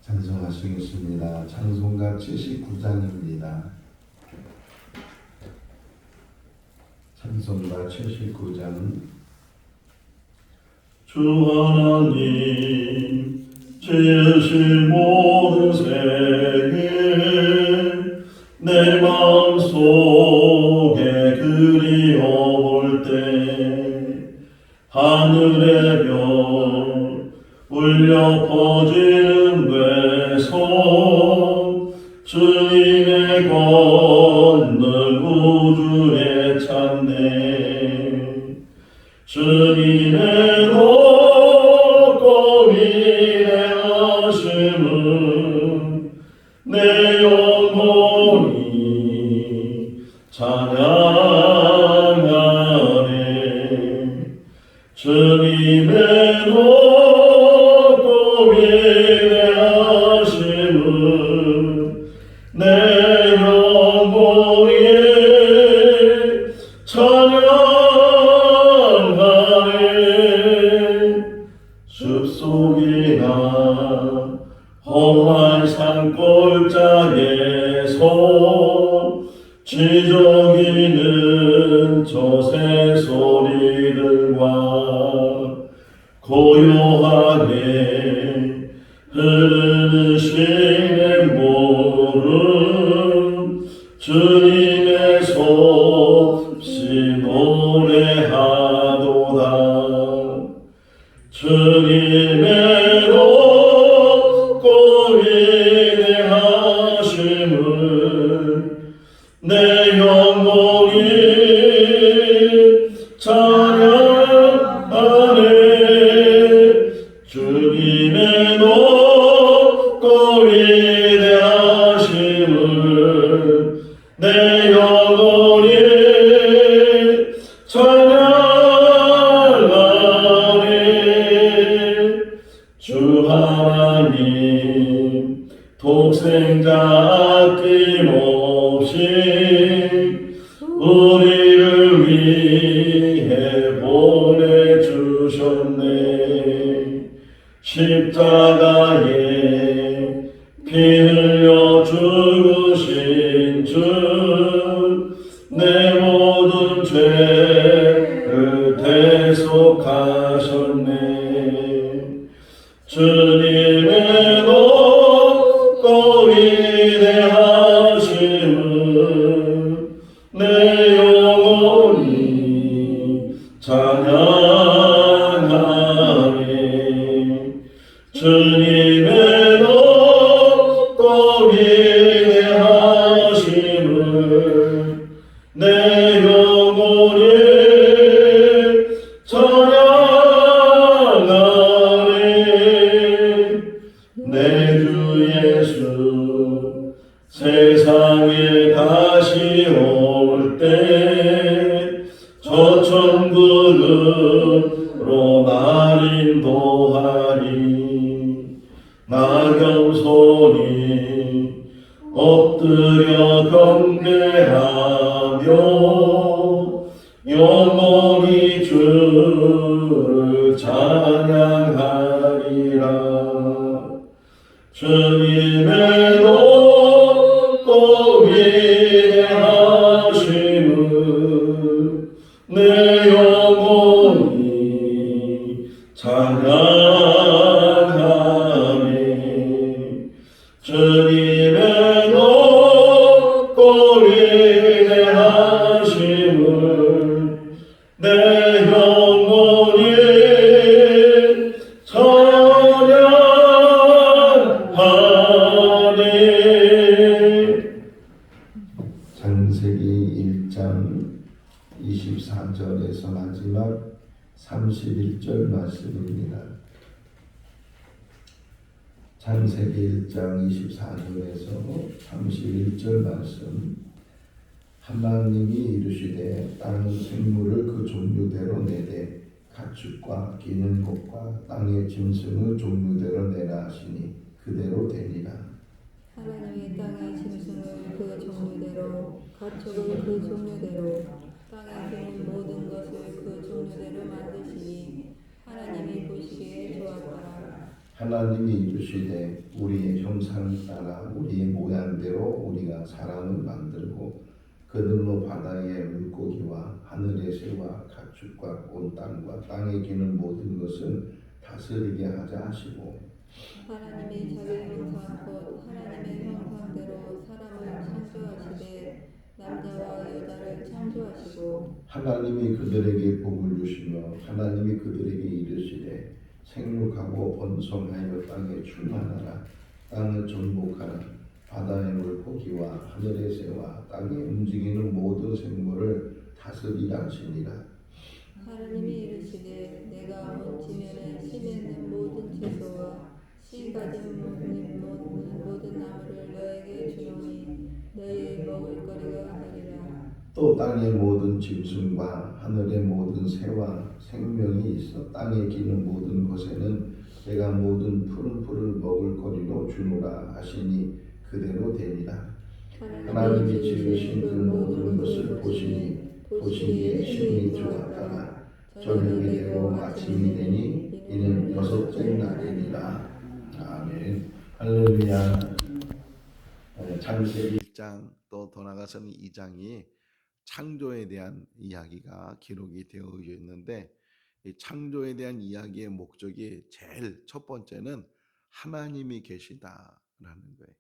찬송하시겠습니다. 찬송가 79장입니다. 찬송가 79장. 주 하나님 지으신 모든 세계 내 마음속에 그리워볼 때 하늘의 별 울려 퍼지는 외성 주님의 권능 우주에 찬네 주님의 높고 위대하심은 내 영혼이 찬양하네 주님의 높고 위대하심은 내 영혼이 찬양하네 숲속이나 험한 산골짜기에서 지저귀는 저 새소리들과 고요하게 흐르는 시냇물은 주님의 섭씨 노래하도다 주님의 높고 위대하심을 내 영혼이 찬양하네 주님의 높고 위대하심을 내 영혼이 찬양하네 주 하나님 독생자 아낌없이 우리를 위해 보내주셨네 십자가에 피 흘려 죽으신 주 내 모든 죄를 대속하셨네 주님의 높고 위대하심은 내 영혼이 찬양하네 주님의 높고 위대하심을 내 영혼이 찬양하네 내 주 예수 세상에 다시 올 때 저 천국으로 날 인도하리 나 겸손히 엎드려 경배하며 영원히 주를 찬양하리라 주님의 높고 위대하심을 내 영혼이 찬양하네 주님의 높고 위대하심을 내 영혼이 찬양하네 창세기 1장 24절에서 마지막 31절 말씀입니다. 창세기 1장 24절에서 31절 말씀. 하나님이 이르시되 땅 생물을 그 종류대로 내되 가축과 기는 것과 땅의 짐승의 종류대로 내라 하시니 그대로 되니라. 하나님이 땅의 짐승을 그 종류대로 가축을 그 종류대로 땅에 드는 모든 것을 그 종류대로 만드시니 하나님이 보시기에 좋았더라. 하나님이 이르시되 우리의 형상 따라 우리의 모양대로 우리가 사람을 만들고 그들로 바다의 물고기와 하늘의 새와 가축과 온 땅과 땅에 기는 모든 것을 다스리게 하자 하시고 하나님이 자기 형상 곧 하나님의 형상대로 사람을 창조하시되 남자와 여자를 창조하시고 하나님이 그들에게 복을 주시며 하나님이 그들에게 이르시되 생육하고 번성하여 땅에 충만하라 땅을 정복하라 바다의 물고기와 하늘의 새와 땅에 움직이는 모든 생물을 다스리라 하시니라. 하나님이 이르시되 내가 온 지면에 씨 맺는 모든 채소와 씨 가진 모든 나무를 너에게 주노니 너희의 먹을 거리가 되리라. 또 땅의 모든 짐승과 하늘의 모든 새와 생명이 있어 땅에 기는 모든 것에는 내가 모든 푸른 풀을 먹을 거리로 주노라 하시니 그대로 되니라. 하나님이 지으신 그 모든 것을 보시기에 심히 좋았다가 저녁이 되고 아침이 되니 이는 여섯째 날이니라. 아멘. 할렐루야. 창세기 1장 또 더 나아가서는 2장이 창조에 대한 이야기가 기록이 되어 있는데 이 창조에 대한 이야기의 목적이 제일 첫 번째는 하나님이 계시다라는 거예요.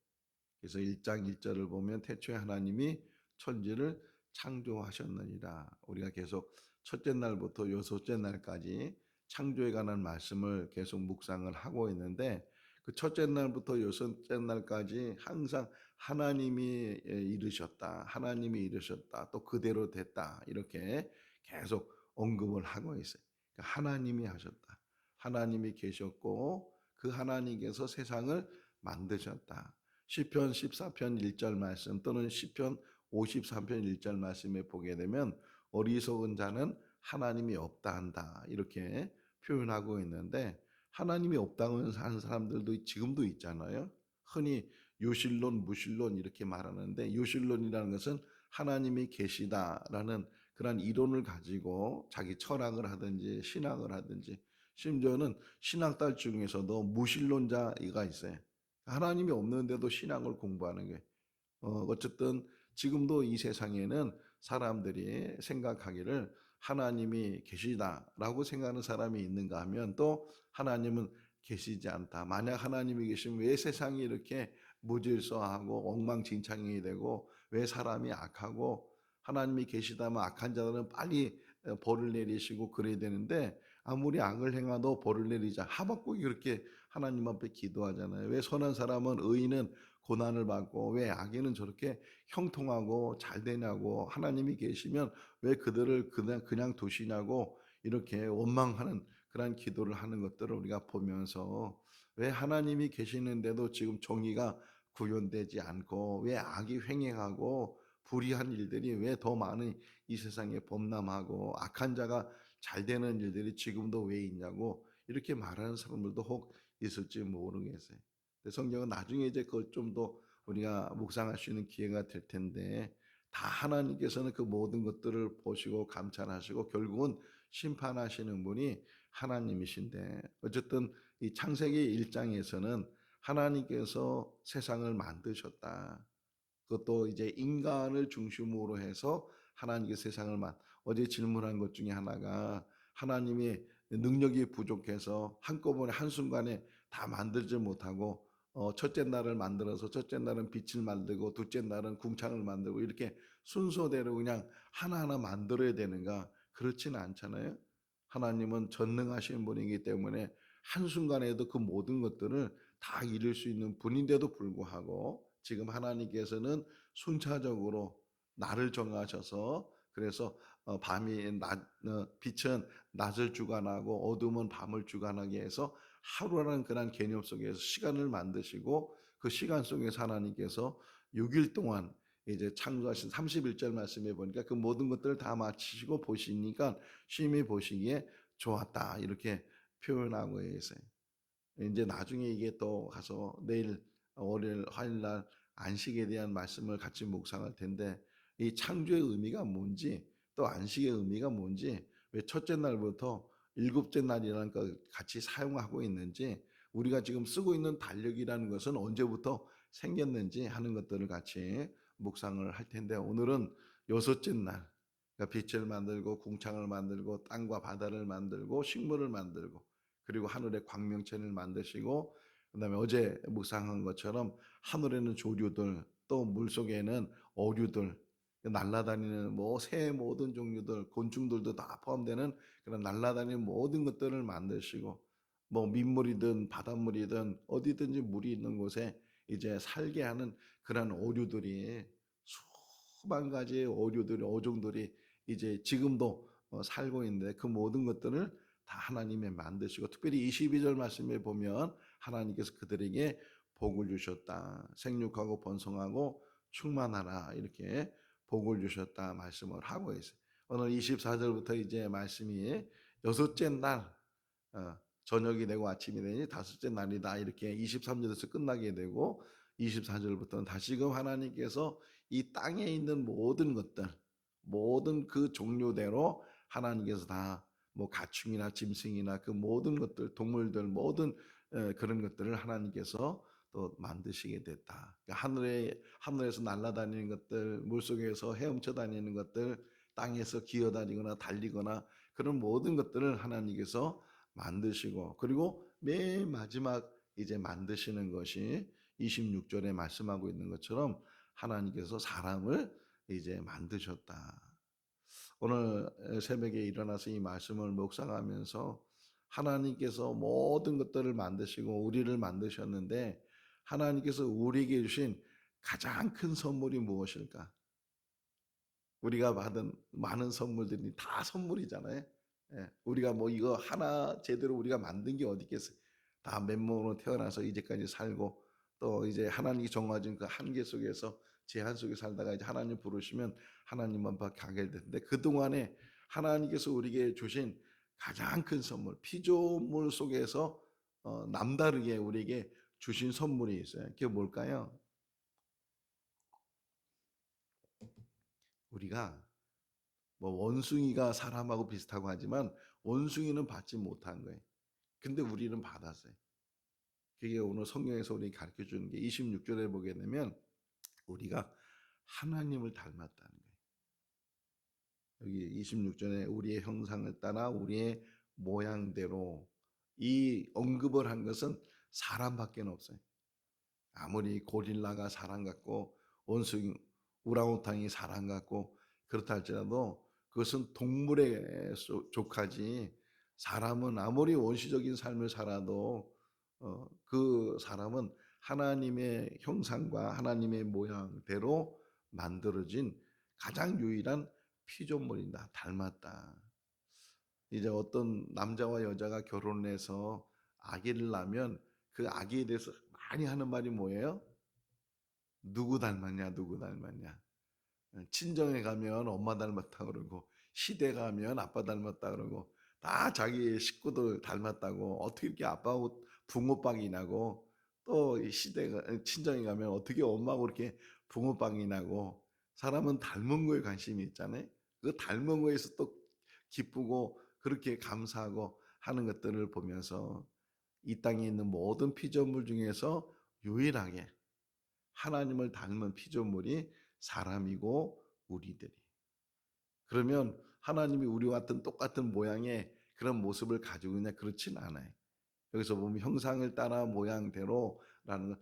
그래서 1장 1절을 보면 태초에 하나님이 천지를 창조하셨느니라. 우리가 계속 첫째 날부터 여섯째 날까지 창조에 관한 말씀을 계속 묵상을 하고 있는데 그 첫째 날부터 여섯째 날까지 항상 하나님이 이르셨다. 하나님이 이르셨다. 또 그대로 됐다. 이렇게 계속 언급을 하고 있어요. 그러니까 하나님이 하셨다. 하나님이 계셨고 그 하나님께서 세상을 만드셨다. 시편 14편 1절 말씀 또는 시편 53편 1절 말씀에 보게 되면 어리석은 자는 하나님이 없다 한다 이렇게 표현하고 있는데 하나님이 없다고 하는 사람들도 지금도 있잖아요. 흔히 요실론 무실론 이렇게 말하는데 요실론이라는 것은 하나님이 계시다라는 그런 이론을 가지고 자기 철학을 하든지 신학을 하든지 심지어는 신학달 중에서도 무신론자가 있어요. 하나님이 없는데도 신앙을 공부하는 게 어쨌든 지금도 이 세상에는 사람들이 생각하기를 하나님이 계시다라고 생각하는 사람이 있는가 하면 또 하나님은 계시지 않다. 만약 하나님이 계시면 왜 세상이 이렇게 무질서하고 엉망진창이 되고 왜 사람이 악하고 하나님이 계시다면 악한 자들은 빨리 벌을 내리시고 그래야 되는데 아무리 악을 행하도 벌을 내리자. 하박국이 그렇게 하나님 앞에 기도하잖아요. 왜 선한 사람은 의인은 고난을 받고 왜 악인은 저렇게 형통하고 잘 되냐고 하나님이 계시면 왜 그들을 그냥 두시냐고 이렇게 원망하는 그런 기도를 하는 것들을 우리가 보면서 왜 하나님이 계시는데도 지금 정의가 구현되지 않고 왜 악이 횡행하고 불의한 일들이 왜 더 많은 이 세상에 범람하고 악한 자가 잘 되는 일들이 지금도 왜 있냐고 이렇게 말하는 사람들도 혹 있을지 모르겠어요. 성경은 나중에 이제 그걸 좀 더 우리가 묵상할 수 있는 기회가 될 텐데 다 하나님께서는 그 모든 것들을 보시고 감찰하시고 결국은 심판하시는 분이 하나님이신데 어쨌든 이 창세기 1장에서는 하나님께서 세상을 만드셨다. 그것도 이제 인간을 중심으로 해서 하나님께 세상을 어제 질문한 것 중에 하나가 하나님이 능력이 부족해서 한꺼번에 한순간에 다 만들지 못하고 첫째 날을 만들어서 첫째 날은 빛을 만들고 둘째 날은 궁창을 만들고 이렇게 순서대로 그냥 하나하나 만들어야 되는가? 그렇지는 않잖아요. 하나님은 전능하신 분이기 때문에 한순간에도 그 모든 것들을 다 이룰 수 있는 분인데도 불구하고 지금 하나님께서는 순차적으로 날을 정하셔서 그래서 빛은 낮을 주관하고 어둠은 밤을 주관하게 해서 하루라는 그런 개념 속에서 시간을 만드시고 그 시간 속에서 하나님께서 6일 동안 이제 창조하신 31절 말씀에 보니까 그 모든 것들을 다 마치시고 보시니까 심히 보시기에 좋았다 이렇게 표현하고 있어요. 이제 나중에 이게 또 가서 내일 월요일 화요일 날 안식에 대한 말씀을 같이 묵상할 텐데 이 창조의 의미가 뭔지 또 안식의 의미가 뭔지 왜 첫째 날부터 일곱째 날이라는 걸 같이 사용하고 있는지 우리가 지금 쓰고 있는 달력이라는 것은 언제부터 생겼는지 하는 것들을 같이 묵상을 할 텐데, 오늘은 여섯째 날, 그러니까 빛을 만들고 궁창을 만들고 땅과 바다를 만들고 식물을 만들고 그리고 하늘의 광명천을 만드시고, 그다음에 어제 묵상한 것처럼 하늘에는 조류들, 또 물속에는 어류들, 날아다니는 뭐 새 모든 종류들, 곤충들도 다 포함되는 그런 날아다니는 모든 것들을 만드시고, 뭐 민물이든 바닷물이든 어디든지 물이 있는 곳에 이제 살게 하는 그런 어류들이, 수만 가지의 어류들이, 어종들이 이제 지금도 살고 있는데, 그 모든 것들을 다 하나님이 만드시고, 특별히 22절 말씀에 보면 하나님께서 그들에게 복을 주셨다. 생육하고 번성하고 충만하라, 이렇게 복을 주셨다 말씀을 하고 있어요. 오늘 24절부터 이제 말씀이 여섯째 날, 저녁이 되고 아침이 되니 다섯째 날이다, 이렇게 23절에서 끝나게 되고, 24절부터는 다시금 하나님께서 이 땅에 있는 모든 것들, 모든 그 종류대로 하나님께서 다 뭐 가축이나 짐승이나 그 모든 것들, 동물들, 모든 그런 것들을 하나님께서 또 만드시게 됐다. 그러니까 하늘에서 날아다니는 것들, 물속에서 헤엄쳐 다니는 것들, 땅에서 기어다니거나 달리거나 그런 모든 것들을 하나님께서 만드시고, 그리고 맨 마지막 이제 만드시는 것이 26절에 말씀하고 있는 것처럼 하나님께서 사람을 이제 만드셨다. 오늘 새벽에 일어나서 이 말씀을 묵상하면서 하나님께서 모든 것들을 만드시고 우리를 만드셨는데, 하나님께서 우리에게 주신 가장 큰 선물이 무엇일까? 우리가 받은 많은 선물들이 다 선물이잖아요. 우리가 뭐 이거 하나 제대로 우리가 만든 게 어디 있겠어요? 다 맨몸으로 태어나서 이제까지 살고, 또 이제 하나님이 정해진 그 한계 속에서, 제한 속에 살다가 이제 하나님 부르시면 하나님만 밖에 가게 되는데, 그동안에 하나님께서 우리에게 주신 가장 큰 선물, 피조물 속에서 남다르게 우리에게 주신 선물이 있어요. 그게 뭘까요? 우리가 뭐 원숭이가 사람하고 비슷하고 하지만 원숭이는 받지 못한 거예요. 근데 우리는 받았어요. 그게 오늘 성경에서 우리 가르쳐 주는 게 26절에 보게 되면 우리가 하나님을 닮았다는 거예요. 여기 26절에 우리의 형상을 따라 우리의 모양대로, 이 언급을 한 것은 사람밖에 없어요. 아무리 고릴라가 사람 같고 원숭이, 우랑우탕이 사람 같고 그렇다 할지라도 그것은 동물에 속하지, 사람은 아무리 원시적인 삶을 살아도 그 사람은 하나님의 형상과 하나님의 모양대로 만들어진 가장 유일한 피조물이다. 닮았다. 이제 어떤 남자와 여자가 결혼해서 아기를 낳으면 그 아기에 대해서 많이 하는 말이 뭐예요? 누구 닮았냐, 누구 닮았냐. 친정에 가면 엄마 닮았다 그러고, 시댁 가면 아빠 닮았다 그러고, 다 자기 식구들 닮았다고, 어떻게 이렇게 아빠하고 붕어빵이 나고, 또 친정에 가면 어떻게 엄마하고 그렇게 붕어빵이 나고. 사람은 닮은 거에 관심이 있잖아요. 그 닮은 거에서 또 기쁘고 그렇게 감사하고 하는 것들을 보면서, 이 땅에 있는 모든 피조물 중에서 유일하게 하나님을 닮은 피조물이 사람이고 우리들이. 그러면 하나님이 우리와 같은 똑같은 모양의 그런 모습을 가지고 있냐? 그렇진 않아요. 여기서 보면 형상을 따라 모양대로라는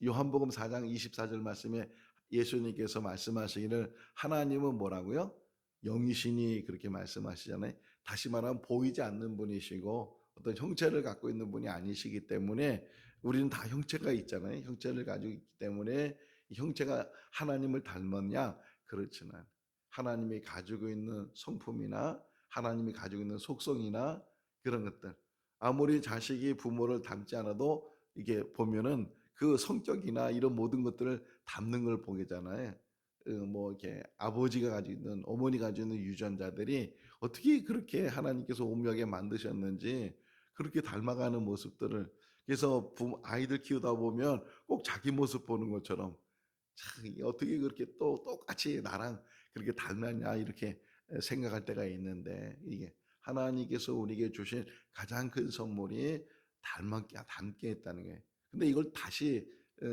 요한복음 4장 24절 말씀에 예수님께서 말씀하시기를, 하나님은 뭐라고요? 영이시니, 그렇게 말씀하시잖아요. 다시 말하면 보이지 않는 분이시고 어떤 형체를 갖고 있는 분이 아니시기 때문에, 우리는 다 형체가 있잖아요. 형체를 가지고 있기 때문에 이 형체가 하나님을 닮았냐? 그렇지는 않아요. 하나님이 가지고 있는 성품이나 하나님이 가지고 있는 속성이나 그런 것들, 아무리 자식이 부모를 닮지 않아도 이게 보면은 그 성격이나 이런 모든 것들을 닮는 걸 보게잖아요. 뭐 이렇게 아버지가 가지고 있는, 어머니 가지고 있는 유전자들이 어떻게 그렇게 하나님께서 오묘하게 만드셨는지 그렇게 닮아가는 모습들을, 그래서 아이들 키우다 보면 꼭 자기 모습 보는 것처럼, 참 어떻게 그렇게 또 똑같이 나랑 그렇게 닮았냐, 이렇게 생각할 때가 있는데, 이게 하나님께서 우리에게 주신 가장 큰 선물이 닮게 했다는 거예요. 근데 이걸 다시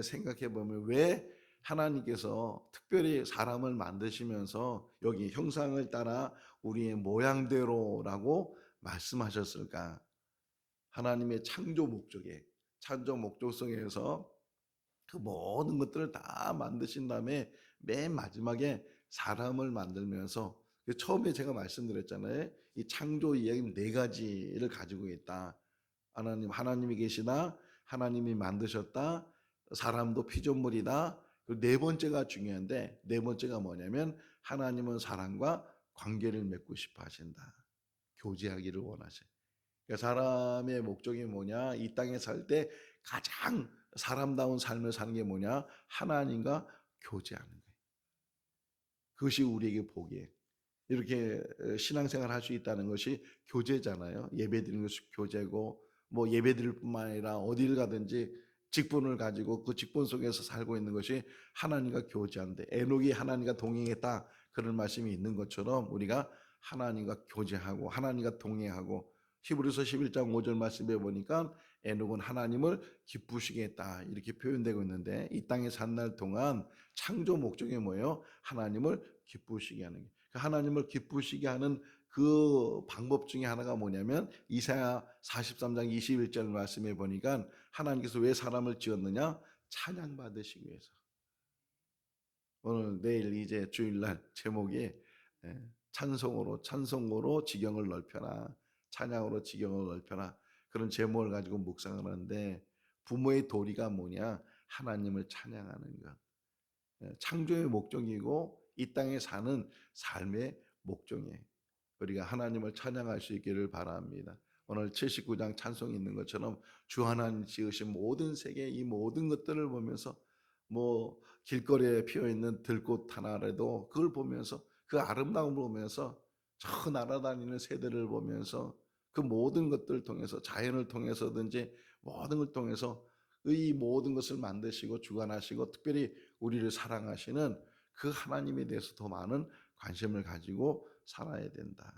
생각해 보면 왜 하나님께서 특별히 사람을 만드시면서 여기 형상을 따라 우리의 모양대로라고 말씀하셨을까? 하나님의 창조 목적성에서 그 모든 것들을 다 만드신 다음에 맨 마지막에 사람을 만들면서 처음에 제가 말씀드렸잖아요. 이 창조 이야기는 네 가지를 가지고 있다. 하나님이 계시다. 하나님이 만드셨다. 사람도 피조물이다. 그리고 네 번째가 중요한데 네 번째가 뭐냐면 하나님은 사람과 관계를 맺고 싶어 하신다. 교제하기를 원하셔요. 그러니까 사람의 목적이 뭐냐? 이 땅에 살 때 가장 사람다운 삶을 사는 게 뭐냐? 하나님과 교제하는 거예요. 그것이 우리에게 복이에요. 이렇게 신앙생활 할 수 있다는 것이 교제잖아요. 예배드리는 것이 교제고 뭐 예배드릴 뿐만 아니라 어디를 가든지 직분을 가지고 그 직분 속에서 살고 있는 것이 하나님과 교제하는데 에녹이 하나님과 동행했다 그런 말씀이 있는 것처럼 우리가 하나님과 교제하고 하나님과 동행하고 히브리서 11장 5절 말씀에 보니까 에녹은 하나님을 기쁘시게 했다 이렇게 표현되고 있는데 이 땅에 산 날 동안 창조 목적이 뭐예요? 하나님을 기쁘시게 하는 게 하나님을 기쁘시게 하는 그 방법 중에 하나가 뭐냐면 이사야 43장 21절 말씀에 보니까 하나님께서 왜 사람을 지었느냐? 찬양 받으시기 위해서. 오늘 내일 이제 주일날 제목이 찬송으로 지경을 넓혀라. 찬양으로 지경을 넓혀라. 그런 제목을 가지고 묵상을 하는데 부모의 도리가 뭐냐? 하나님을 찬양하는 것. 창조의 목적이고 이 땅에 사는 삶의 목적이에요. 우리가 하나님을 찬양할 수 있기를 바랍니다. 오늘 79장 찬송이 있는 것처럼 주 하나님 지으신 모든 세계 이 모든 것들을 보면서 뭐 길거리에 피어 있는 들꽃 하나라도 그걸 보면서 그 아름다움을 보면서 저 날아다니는 새들을 보면서 그 모든 것들을 통해서 자연을 통해서든지 모든 걸 통해서 이 모든 것을 만드시고 주관하시고 특별히 우리를 사랑하시는 그 하나님에 대해서 더 많은 관심을 가지고 살아야 된다.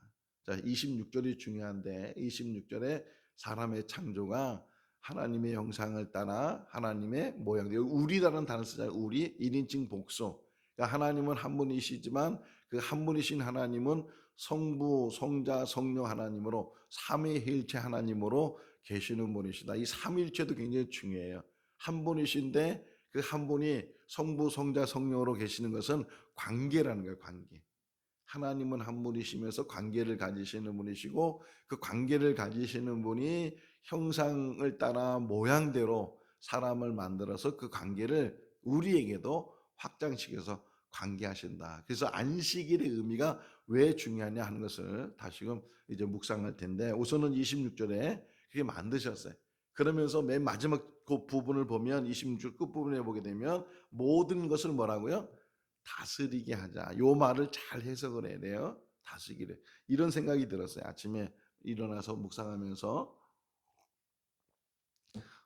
자, 26절이 중요한데 26절에 사람의 창조가 하나님의 형상을 따라 하나님의 모양대로 우리라는 단어 쓰잖아요. 우리 1인칭 복수. 그러니까 하나님은 한 분이시지만 그 한 분이신 하나님은 성부, 성자, 성령 하나님으로 삼위일체 하나님으로 계시는 분이시다. 이 삼위일체도 굉장히 중요해요. 한 분이신데 그 한 분이 성부, 성자, 성령으로 계시는 것은 관계라는 거예요. 관계. 하나님은 한 분이시면서 관계를 가지시는 분이시고 그 관계를 가지시는 분이 형상을 따라 모양대로 사람을 만들어서 그 관계를 우리에게도 확장시켜서 관계하신다. 그래서 안식일의 의미가 왜 중요하냐 하는 것을 다시금 이제 묵상할 텐데 우선은 26절에 그렇게 만드셨어요. 그러면서 맨 마지막 그 부분을 보면 26절 끝부분에 보게 되면 모든 것을 뭐라고요? 다스리게 하자. 요 말을 잘 해석을 해야 돼요. 다스리기를. 이런 생각이 들었어요. 아침에 일어나서 묵상하면서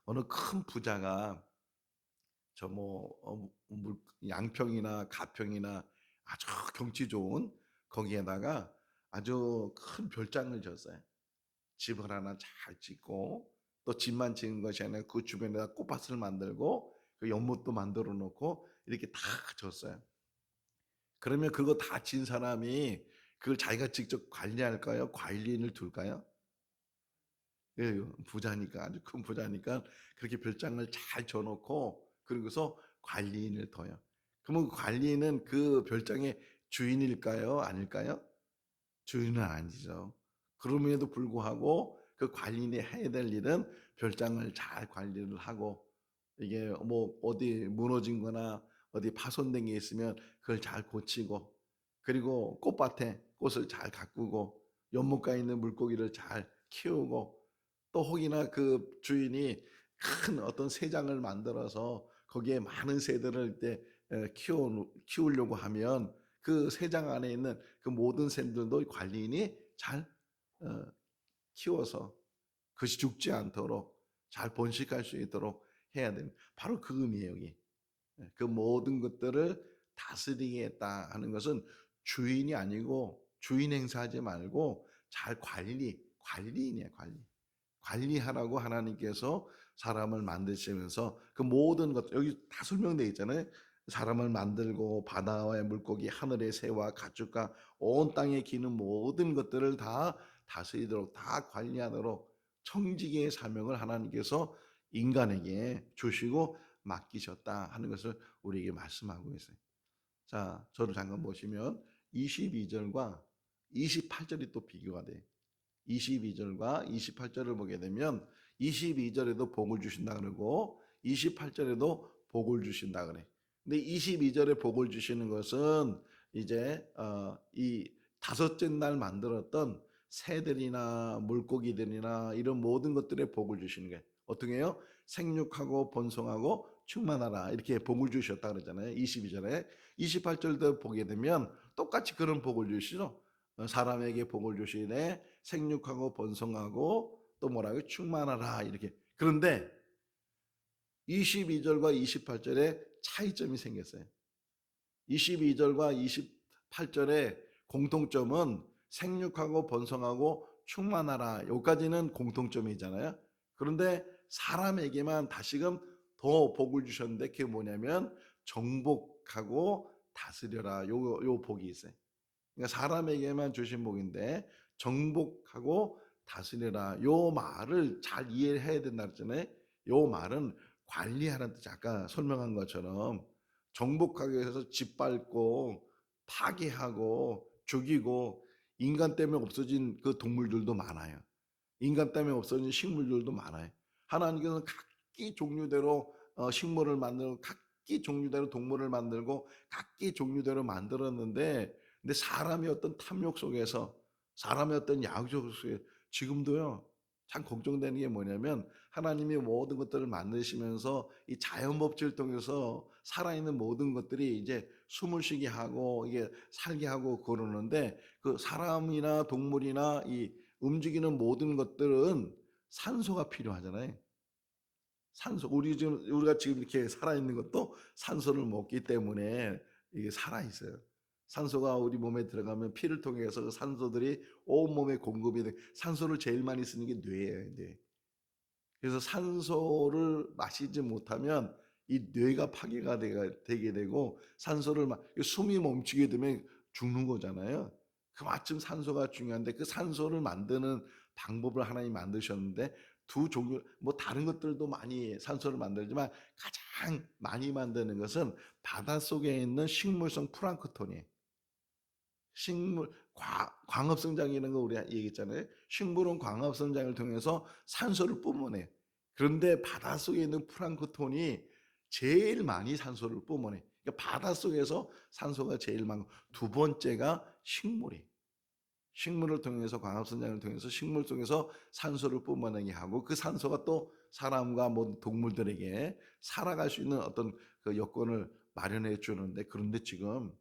어느 큰 부자가 저 양평이나 가평이나 아주 경치 좋은 거기에다가 아주 큰 별장을 졌어요. 집을 하나 잘 짓고 또 집만 지은 것이 아니라 그 주변에다 꽃밭을 만들고 그 연못도 만들어 놓고 이렇게 다 졌어요. 그러면 그거 다 진 사람이 그걸 자기가 직접 관리할까요? 관리인을 둘까요? 예, 부자니까 아주 큰 부자니까 그렇게 별장을 잘 줘놓고 그러고서 관리인을 둬요. 그러면 관리인은 그 별장의 주인일까요? 아닐까요? 주인은 아니죠. 그럼에도 불구하고 그 관리인이 해야 될 일은 별장을 잘 관리를 하고 이게 뭐 어디 무너진 거나 어디 파손된 게 있으면 그걸 잘 고치고 그리고 꽃밭에 꽃을 잘 가꾸고 연못가에 있는 물고기를 잘 키우고 또 혹이나 그 주인이 큰 어떤 새장을 만들어서 거기에 많은 새들을 이제 키우려고 하면 그 새장 안에 있는 그 모든 새들도 관리인이 잘 어, 키워서 그것이 죽지 않도록 잘 번식할 수 있도록 해야 됩니다. 바로 그 의미예요. 여기. 그 모든 것들을 다스리겠다 하는 것은 주인이 아니고 주인 행사하지 말고 잘 관리인이에요. 관리. 관리하라고 하나님께서 사람을 만드시면서 그 모든 것 여기 다 설명되어 있잖아요. 사람을 만들고 바다의 물고기, 하늘의 새와 가축과 온 땅에 기는 모든 것들을 다 다스리도록 다 관리하도록 청지기의 사명을 하나님께서 인간에게 주시고 맡기셨다 하는 것을 우리에게 말씀하고 있어요. 자, 저를 잠깐 보시면 22절과 28절이 또 비교가 돼요. 22절과 28절을 보게 되면 22절에도 복을 주신다 그러고 28절에도 복을 주신다 그래. 근데 22절에 복을 주시는 것은 이제 이 다섯째 날 만들었던 새들이나 물고기들이나 이런 모든 것들에 복을 주시는 거예요. 어떻게 해요? 생육하고 번성하고 충만하라 이렇게 복을 주셨다 그러잖아요. 22절에 28절도 보게 되면 똑같이 그런 복을 주시죠. 사람에게 복을 주시되 생육하고 번성하고 또 뭐라고요? 충만하라 이렇게. 그런데 22절과 28절에 차이점이 생겼어요. 22절과 28절의 공통점은 생육하고 번성하고 충만하라. 여기까지는 공통점이잖아요. 그런데 사람에게만 다시금 더 복을 주셨는데 그게 뭐냐면 정복하고 다스려라. 요 복이 있어요. 그러니까 사람에게만 주신 복인데 정복하고 다스려라. 요 말을 잘 이해해야 된다 그랬잖아요. 요 말은 관리하라는 뜻. 아까 설명한 것처럼 정복하기 위해서 짓밟고 파괴하고 죽이고 인간 때문에 없어진 그 동물들도 많아요. 인간 때문에 없어진 식물들도 많아요. 하나님께서는 각기 종류대로 식물을 만들고 각기 종류대로 동물을 만들고 각기 종류대로 만들었는데 근데 사람의 어떤 탐욕 속에서 사람의 어떤 야욕 속에 지금도요 참 걱정되는 게 뭐냐면 하나님이 모든 것들을 만드시면서 이 자연 법칙을 통해서 살아있는 모든 것들이 이제 숨을 쉬게 하고 이게 살게 하고 그러는데 그 사람이나 동물이나 이 움직이는 모든 것들은 산소가 필요하잖아요. 산소 우리가 지금 이렇게 살아있는 것도 산소를 먹기 때문에 이게 살아있어요. 산소가 우리 몸에 들어가면 피를 통해서 그 산소들이 온몸에 공급이 돼. 산소를 제일 많이 쓰는 게 뇌예요, 뇌. 그래서 산소를 마시지 못하면 이 뇌가 파괴가 되게 되고 산소를 숨이 멈추게 되면 죽는 거잖아요. 그마침 산소가 중요한데 그 산소를 만드는 방법을 하나님 만드셨는데 두 종류 뭐 다른 것들도 많이 산소를 만들지만 가장 많이 만드는 것은 바닷속에 있는 식물성 플랑크톤이에요. 식물 광합성장이라는 거 우리 얘기했잖아요. 식물은 광합성장을 통해서 산소를 뿜어내. 그런데 바닷속에 있는 플랑크톤이 제일 많이 산소를 뿜어내. 그러니까 바닷속에서 산소가 제일 많고 두 번째가 식물이. 식물을 통해서 광합성장을 통해서 식물 속에서 산소를 뿜어내게 하고 그 산소가 또 사람과 모든 동물들에게 살아갈 수 있는 어떤 그 여건을 마련해 주는데 그런데 지금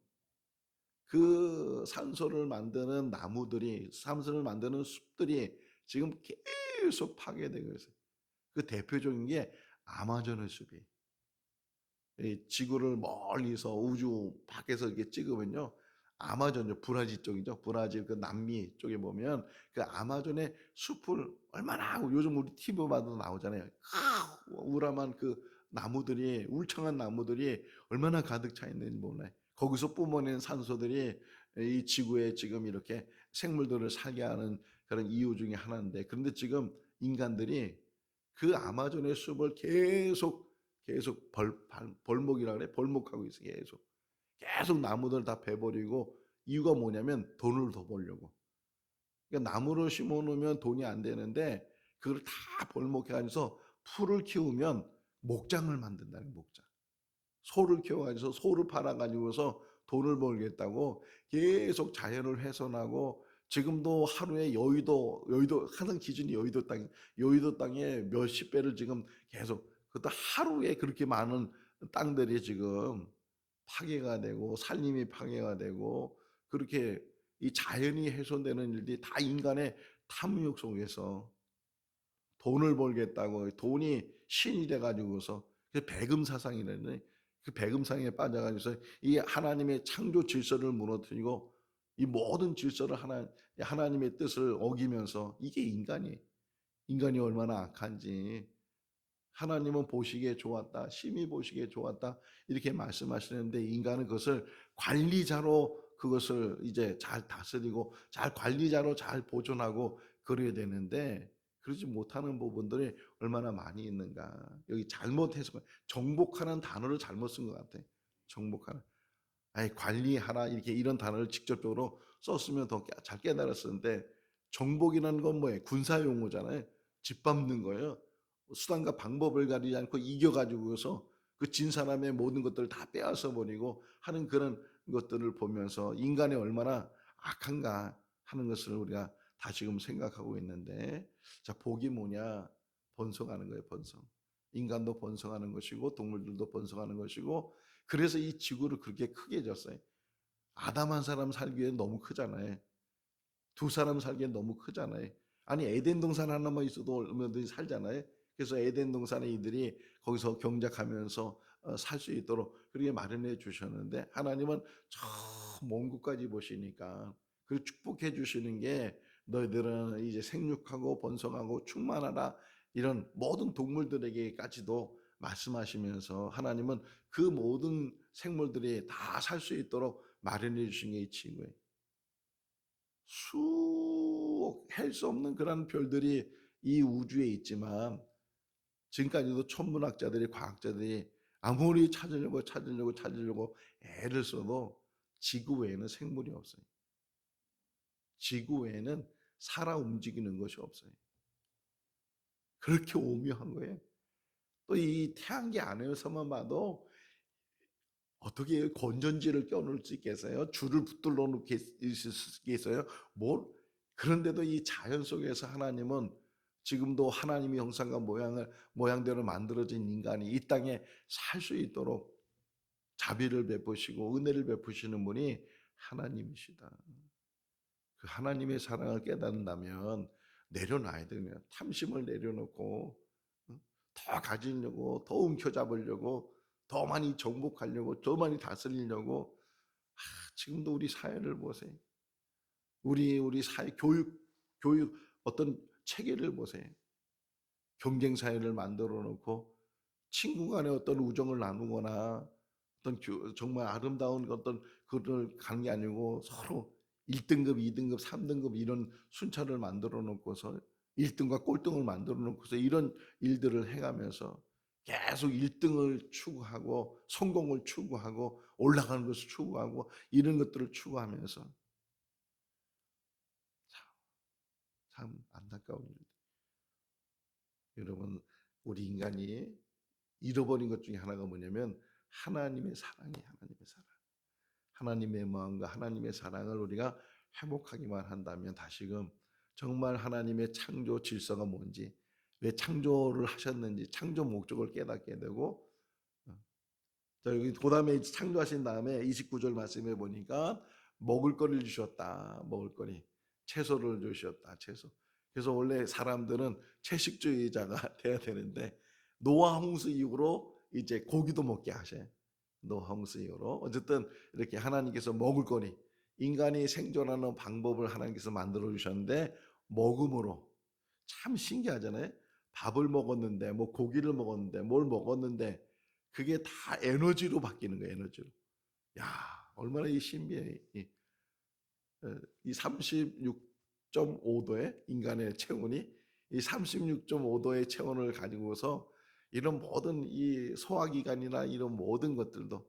그 산소를 만드는 나무들이 산소를 만드는 숲들이 지금 계속 파괴되고 있어요. 그 대표적인 게 아마존의 숲이. 이 지구를 멀리서 우주 밖에서 이렇게 찍으면요. 아마존 브라질 쪽이죠. 브라질 그 남미 쪽에 보면 그 아마존의 숲을 얼마나 요즘 우리 TV 봐도 나오잖아요. 우람한 그 나무들이 울창한 나무들이 얼마나 가득 차 있는지 몰라요. 거기서 뿜어낸 산소들이 이 지구에 지금 이렇게 생물들을 살게 하는 그런 이유 중에 하나인데 그런데 지금 인간들이 그 아마존의 숲을 계속 벌목이라 그래 벌목하고 있어 계속 나무들 다 베버리고 이유가 뭐냐면 돈을 더 벌려고. 그러니까 나무를 심어 놓으면 돈이 안 되는데 그걸 다 벌목해가지고 풀을 키우면 목장을 만든다는 목장. 소를 키워가지고 소를 팔아가지고서 돈을 벌겠다고 계속 자연을 훼손하고 지금도 하루에 여의도 항상 기준이 여의도 땅에 몇십 배를 지금 계속 그것도 하루에 그렇게 많은 땅들이 지금 파괴가 되고 산림이 파괴가 되고 그렇게 이 자연이 훼손되는 일들이 다 인간의 탐욕 속에서 돈을 벌겠다고 돈이 신이 돼가지고서 그 배금 사상이라는 그 배금상에 빠져가지고서 이 하나님의 창조 질서를 무너뜨리고 이 모든 질서를 하나님의 뜻을 어기면서 이게 인간이에요. 인간이 얼마나 악한지 하나님은 보시기에 좋았다, 심히 보시기에 좋았다 이렇게 말씀하시는데 인간은 그것을 관리자로 그것을 이제 잘 다스리고 잘 관리자로 잘 보존하고 그래야 되는데 그러지 못하는 부분들이 얼마나 많이 있는가. 여기 잘못해서 정복하는 단어를 잘못 쓴 것 같아. 정복하는. 아니 관리하라 이렇게 이런 단어를 직접적으로 썼으면 더 잘 깨달았었는데 정복이라는 건 뭐예요? 군사 용어잖아요. 짓밟는 거예요. 수단과 방법을 가리지 않고 이겨가지고서 그 진 사람의 모든 것들을 다 빼앗아 버리고 하는 그런 것들을 보면서 인간이 얼마나 악한가 하는 것을 우리가 다시금 생각하고 있는데 자 복이 뭐냐? 번성하는 거예요. 번성. 인간도 번성하는 것이고 동물들도 번성하는 것이고 그래서 이 지구를 그렇게 크게 졌어요. 아담 한 사람 살기에 너무 크잖아요. 두 사람 살기엔 너무 크잖아요. 아니 에덴 동산 하나만 있어도 얼마든지 살잖아요. 그래서 에덴 동산에 이들이 거기서 경작하면서 살 수 있도록 그렇게 마련해 주셨는데 하나님은 저 먼 곳까지 보시니까 그 축복해 주시는 게 너희들은 이제 생육하고 번성하고 충만하라 이런 모든 동물들에게까지도 말씀하시면서 하나님은 그 모든 생물들이 다 살 수 있도록 마련해 주신 게 이 친구예요. 수억 헬 수 없는 그런 별들이 이 우주에 있지만 지금까지도 천문학자들이 과학자들이 아무리 찾으려고 애를 써도 지구 외에는 생물이 없어요. 지구 외에는 살아 움직이는 것이 없어요. 그렇게 오묘한 거예요. 또 이 태양계 안에서만 봐도 어떻게 건전지를 껴놓을 수 있겠어요? 줄을 붙들어 놓겠어요? 뭘? 그런데도 이 자연 속에서 하나님은 지금도 하나님의 형상과 모양대로 만들어진 인간이 이 땅에 살 수 있도록 자비를 베푸시고 은혜를 베푸시는 분이 하나님이시다. 그 하나님의 사랑을 깨닫는다면 내려놔야 되면 탐심을 내려놓고 더 가지려고 더 움켜잡으려고 더 많이 정복하려고 더 많이 다스리려고 지금도 우리 사회를 보세요. 우리 사회 교육 어떤 체계를 보세요. 경쟁 사회를 만들어 놓고 친구 간에 어떤 우정을 나누거나 어떤 정말 아름다운 어떤 그걸 가는 게 아니고 서로 1등급, 2등급, 3등급 이런 순차를 만들어 놓고서 1등과 꼴등을 만들어 놓고서 이런 일들을 해가면서 계속 1등을 추구하고 성공을 추구하고 올라가는 것을 추구하고 이런 것들을 추구하면서 참 안타까운 일. 여러분 우리 인간이 잃어버린 것 중에 하나가 뭐냐면 하나님의 사랑이에요. 하나님의 사랑. 하나님의 마음과 하나님의 사랑을 우리가 회복하기만 한다면 다시금 정말 하나님의 창조 질서가 뭔지 왜 창조를 하셨는지 창조 목적을 깨닫게 되고 자 여기 그다음에 창조하신 다음에 29절 말씀해 보니까 먹을 거리를 주셨다. 먹을 거리. 채소를 주셨다. 채소. 그래서 원래 사람들은 채식주의자가 돼야 되는데 노아 홍수 이후로 이제 고기도 먹게 하셔요. 노아 홍수 이후로 어쨌든 이렇게 하나님께서 먹을 거리 인간이 생존하는 방법을 하나님께서 만들어 주셨는데 먹음으로 참 신기하잖아요. 밥을 먹었는데 뭐 고기를 먹었는데 뭘 먹었는데 그게 다 에너지로 바뀌는 거예요. 에너지로. 야 얼마나 이 신비해. 이 36.5도의 인간의 체온이 이 36.5도의 체온을 가지고서 이런 모든 이 소화기관이나 이런 모든 것들도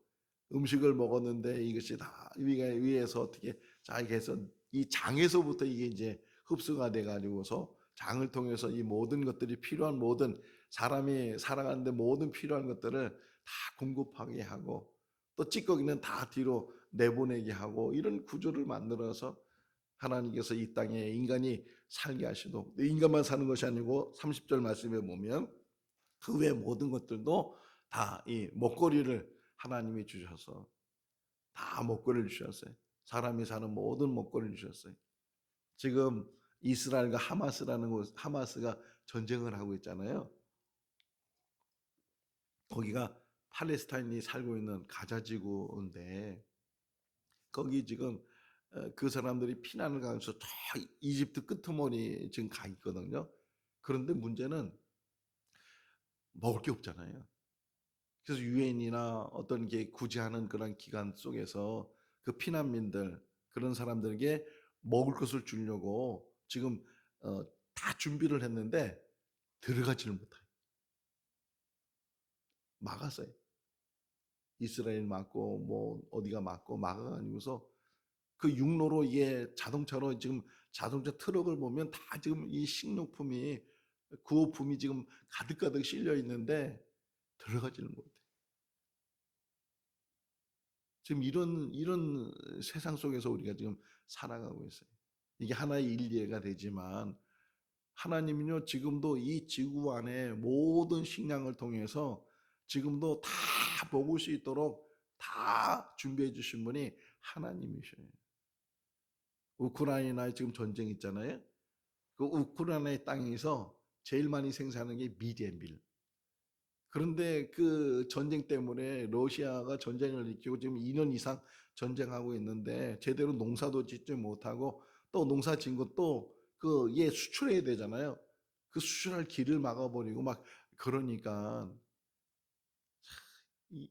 음식을 먹었는데 이것이 다 위에서 어떻게 자 해서 이 장에서부터 이게 이제 흡수가 돼 가지고서 장을 통해서 이 모든 것들이 필요한 모든 사람이 살아가는데 모든 필요한 것들을 다 공급하게 하고 또 찌꺼기는 다 뒤로 내보내게 하고 이런 구조를 만들어서 하나님께서 이 땅에 인간이 살게 하시도 인간만 사는 것이 아니고 30절 말씀에 보면 그 외 모든 것들도 다 이 먹거리를 하나님이 주셔서 다 먹거리를 주셨어요. 사람이 사는 모든 먹거리를 주셨어요. 지금 이스라엘과 하마스가 전쟁을 하고 있잖아요. 거기가 팔레스타인이 살고 있는 가자 지구인데 거기 지금 그 사람들이 피난을 가면서 저 이집트 끄트머리 지금 가 있거든요. 그런데 문제는 먹을 게 없잖아요. 그래서 유엔이나 어떤 게 구제하는 그런 기관 속에서 그 피난민들 그런 사람들에게 먹을 것을 주려고 지금 다 준비를 했는데 들어가지를 못해요. 막았어요. 이스라엘 막고 뭐 어디가 막고 막아가지고서 그 육로로 이게 자동차로 지금 자동차 트럭을 보면 다 지금 이 식료품이 구호품이 지금 가득가득 실려 있는데 들어가지를 못해. 지금 이런 세상 속에서 우리가 지금 살아가고 있어요. 이게 하나의 일리가 되지만 하나님은요 지금도 이 지구 안에 모든 식량을 통해서 지금도 다 먹을 수 있도록 다 준비해 주신 분이 하나님이셔요. 우크라이나에 지금 전쟁 있잖아요. 그 우크라이나의 땅에서 제일 많이 생산하는 게 미디앤빌. 그런데 그 전쟁 때문에 러시아가 전쟁을 일으키고 지금 2년 이상 전쟁하고 있는데 제대로 농사도 짓지 못하고 또 농사 짓은 것도 그얘 수출해야 되잖아요. 그 수출할 길을 막아버리고 막 그러니까 이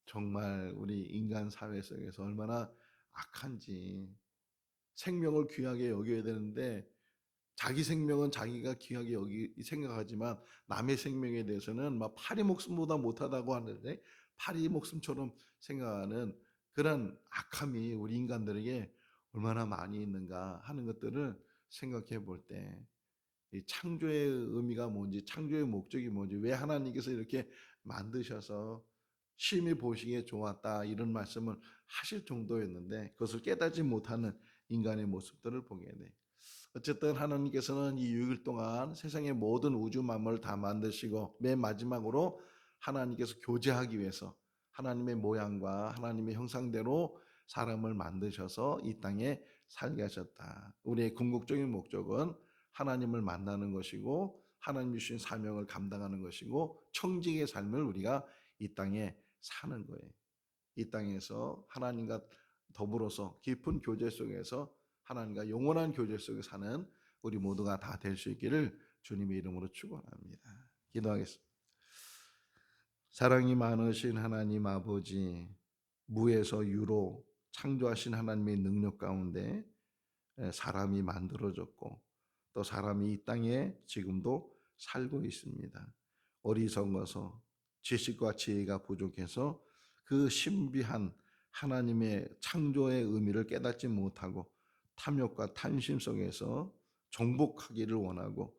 정말 우리 인간 사회 속에서 얼마나 악한지 생명을 귀하게 여겨야 되는데 자기 생명은 자기가 귀하게 여기 생각하지만 남의 생명에 대해서는 막 파리 목숨보다 못하다고 하는데 파리 목숨처럼 생각하는 그런 악함이 우리 인간들에게 얼마나 많이 있는가 하는 것들을 생각해 볼 때 이 창조의 의미가 뭔지 창조의 목적이 뭔지 왜 하나님께서 이렇게 만드셔서 심히 보시기에 좋았다 이런 말씀을 하실 정도였는데 그것을 깨닫지 못하는 인간의 모습들을 보게 돼. 어쨌든 하나님께서는 이 6일 동안 세상의 모든 우주 만물을 다 만드시고 맨 마지막으로 하나님께서 교제하기 위해서 하나님의 모양과 하나님의 형상대로 사람을 만드셔서 이 땅에 살게 하셨다. 우리의 궁극적인 목적은 하나님을 만나는 것이고 하나님이 주신 사명을 감당하는 것이고 청지기의 삶을 우리가 이 땅에 사는 거예요. 이 땅에서 하나님과 더불어서 깊은 교제 속에서 하나님과 영원한 교제 속에 사는 우리 모두가 다 될 수 있기를 주님의 이름으로 축원합니다. 기도하겠습니다. 사랑이 많으신 하나님 아버지, 무에서 유로 창조하신 하나님의 능력 가운데 사람이 만들어졌고 또 사람이 이 땅에 지금도 살고 있습니다. 어리석어서 지식과 지혜가 부족해서 그 신비한 하나님의 창조의 의미를 깨닫지 못하고 탐욕과 탐심 속에서 정복하기를 원하고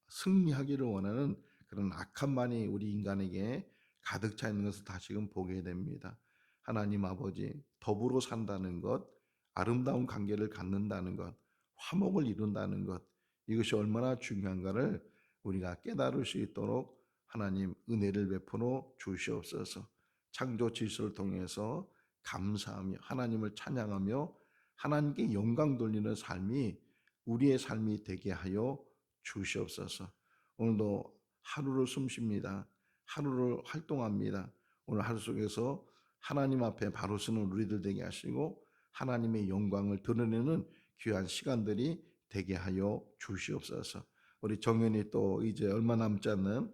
승리하기를 원하는 그런 악함만이 우리 인간에게 가득 차 있는 것을 다시금 보게 됩니다. 하나님 아버지, 더불어 산다는 것, 아름다운 관계를 갖는다는 것, 화목을 이룬다는 것, 이것이 얼마나 중요한가를 우리가 깨달을 수 있도록 하나님 은혜를 베풀어 주시옵소서. 창조 질서를 통해서 감사하며 하나님을 찬양하며 하나님께 영광 돌리는 삶이 우리의 삶이 되게 하여 주시옵소서. 오늘도 하루를 숨쉽니다. 하루를 활동합니다. 오늘 하루 속에서 하나님 앞에 바로 서는 우리들 되게 하시고 하나님의 영광을 드러내는 귀한 시간들이 되게 하여 주시옵소서. 우리 정연이 또 이제 얼마 남지 않는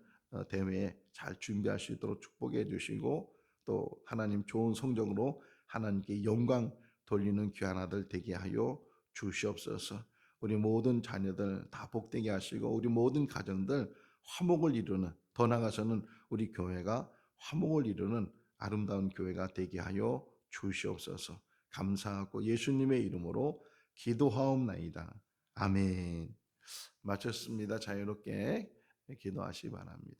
대회에 잘 준비할 수 있도록 축복해 주시고 또 하나님 좋은 성적으로 하나님께 영광 돌리는 귀한 아들 되게 하여 주시옵소서. 우리 모든 자녀들 다 복되게 하시고 우리 모든 가정들 화목을 이루는 더 나아가서는 우리 교회가 화목을 이루는 아름다운 교회가 되게 하여 주시옵소서. 감사하고 예수님의 이름으로 기도하옵나이다. 아멘. 마쳤습니다. 자유롭게 기도하시기 바랍니다.